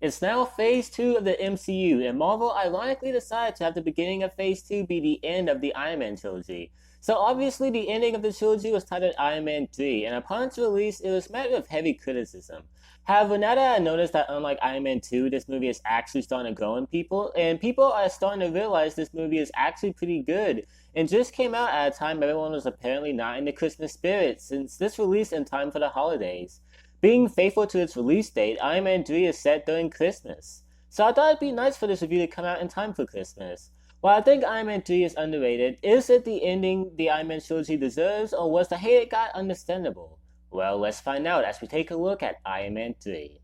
It's now Phase 2 of the MCU, and Marvel ironically decided to have the beginning of Phase 2 be the end of the Iron Man trilogy. So obviously the ending of the trilogy was titled Iron Man 3, and upon its release, it was met with heavy criticism. However, now that I noticed that unlike Iron Man 2, this movie is actually starting to grow in people, and people are starting to realize this movie is actually pretty good, and just came out at a time everyone was apparently not in the Christmas spirit, since this released in time for the holidays. Being faithful to its release date, Iron Man 3 is set during Christmas. So I thought it'd be nice for this review to come out in time for Christmas. While I think Iron Man 3 is underrated, is it the ending the Iron Man trilogy deserves, or was the hate it got understandable? Well, let's find out as we take a look at Iron Man 3.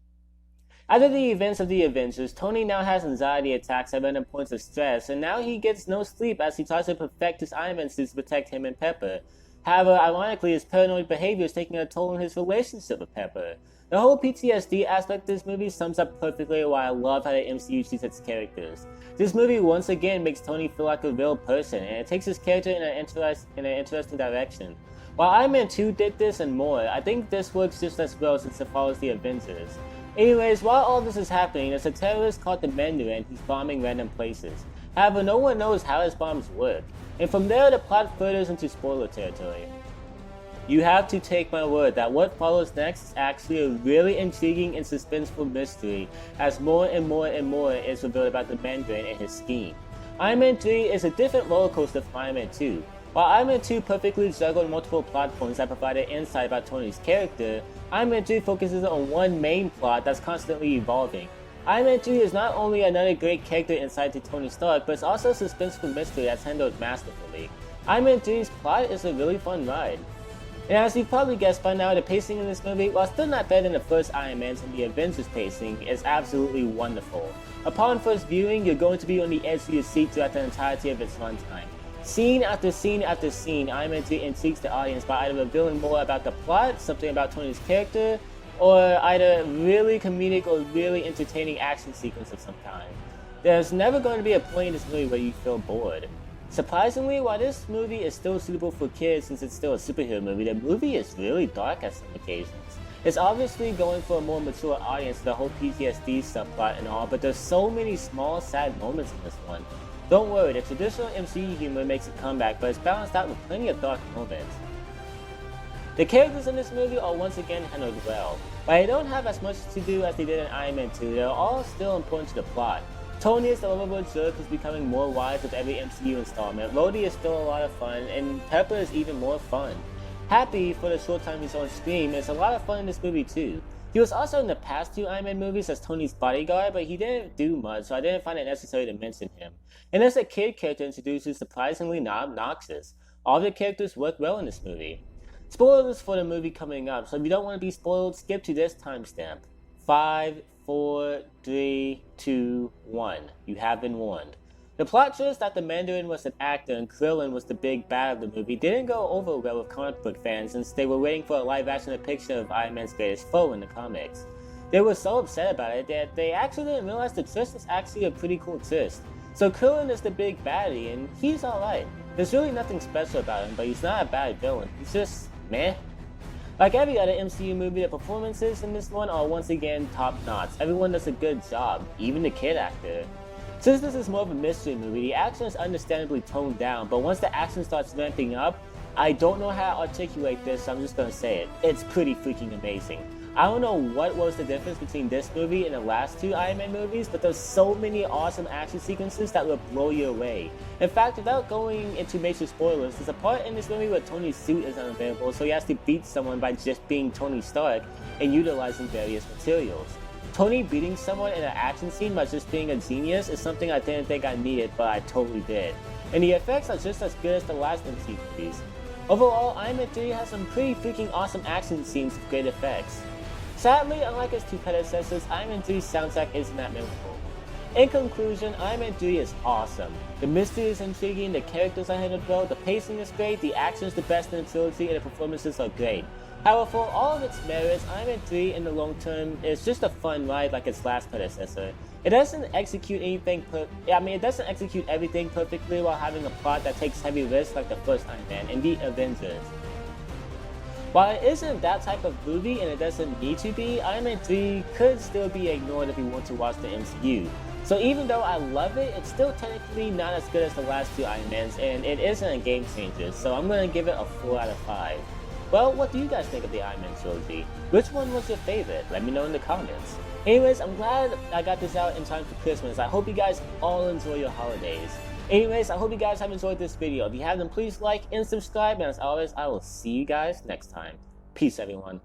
After the events of the Avengers, Tony now has anxiety attacks at random points of stress, and now he gets no sleep as he tries to perfect his Iron Man suits to protect him and Pepper. However, ironically, his paranoid behavior is taking a toll on his relationship with Pepper. The whole PTSD aspect of this movie sums up perfectly why I love how the MCU treats its characters. This movie once again makes Tony feel like a real person, and it takes his character in an interesting direction. While Iron Man 2 did this and more, I think this works just as well since it follows the Avengers. Anyways, while all this is happening, there's a terrorist called the Mandarin who's bombing random places. However, no one knows how his bombs work, and from there the plot furthers into spoiler territory. You have to take my word that what follows next is actually a really intriguing and suspenseful mystery, as more and more and more is revealed about the Mandarin and his scheme. Iron Man 3 is a different roller coaster from Iron Man 2. While Iron Man 2 perfectly juggled multiple plot points that provided insight about Tony's character, Iron Man 3 focuses on one main plot that's constantly evolving. Iron Man 3 is not only another great character insight to Tony Stark, but it's also a suspenseful mystery that's handled masterfully. Iron Man 3's plot is a really fun ride. And as you've probably guessed by now, the pacing in this movie, while still not better than the first Iron Man's and the Avengers pacing, is absolutely wonderful. Upon first viewing, you're going to be on the edge of your seat throughout the entirety of its runtime. Scene after scene after scene, Iron Man 3 intrigues the audience by either revealing more about the plot, something about Tony's character, or either really comedic or really entertaining action sequence of some kind. There's never going to be a point in this movie where you feel bored. Surprisingly, while this movie is still suitable for kids since it's still a superhero movie, the movie is really dark at some occasions. It's obviously going for a more mature audience, the whole PTSD subplot and all, but there's so many small, sad moments in this one. Don't worry, the traditional MCU humor makes a comeback, but it's balanced out with plenty of dark moments. The characters in this movie are once again handled well. While they don't have as much to do as they did in Iron Man 2, they're all still important to the plot. Tony is the lovable jerk who's becoming more wise with every MCU installment, Rhodey is still a lot of fun, and Pepper is even more fun. Happy, for the short time he's on screen, is a lot of fun in this movie too. He was also in the past two Iron Man movies as Tony's bodyguard, but he didn't do much, so I didn't find it necessary to mention him. And as a kid character introduced who's surprisingly not obnoxious. All the characters work well in this movie. Spoilers for the movie coming up, so if you don't want to be spoiled, skip to this timestamp. 5, 4, 3, 2, 1. You have been warned. The plot twist that the Mandarin was an actor and Krillin was the big bad of the movie didn't go over well with comic book fans since they were waiting for a live-action depiction of Iron Man's greatest foe in the comics. They were so upset about it that they actually didn't realize the twist is actually a pretty cool twist. So Krillin is the big baddie, and he's alright. There's really nothing special about him, but he's not a bad villain. He's just meh. Like every other MCU movie, the performances in this one are once again top-notch. Everyone does a good job, even the kid actor. Since this is more of a mystery movie, the action is understandably toned down, but once the action starts ramping up, I don't know how to articulate this, so I'm just gonna say it. It's pretty freaking amazing. I don't know what was the difference between this movie and the last two Iron Man movies, but there's so many awesome action sequences that will blow you away. In fact, without going into major spoilers, there's a part in this movie where Tony's suit is unavailable, so he has to beat someone by just being Tony Stark and utilizing various materials. Tony beating someone in an action scene by just being a genius is something I didn't think I needed, but I totally did. And the effects are just as good as the last MCU movies. Overall, Iron Man 3 has some pretty freaking awesome action scenes with great effects. Sadly, unlike its two predecessors, Iron Man 3's soundtrack isn't that memorable. In conclusion, Iron Man 3 is awesome. The mystery is intriguing, the characters are handled well, the pacing is great, the action is the best in the trilogy, and the performances are great. However, for all of its merits, Iron Man 3 in the long term is just a fun ride like its last predecessor. It doesn't execute everything perfectly while having a plot that takes heavy risks like the first Iron Man and the Avengers. While it isn't that type of movie and it doesn't need to be, Iron Man 3 could still be ignored if you want to watch the MCU. So even though I love it, it's still technically not as good as the last two Iron Mans, and it isn't a game changer, so I'm gonna give it a 4 out of 5. Well, what do you guys think of the Iron Man trilogy? Which one was your favorite? Let me know in the comments. Anyways, I'm glad I got this out in time for Christmas. I hope you guys all enjoy your holidays. Anyways, I hope you guys have enjoyed this video. If you have, then please like and subscribe, and as always, I will see you guys next time. Peace, everyone.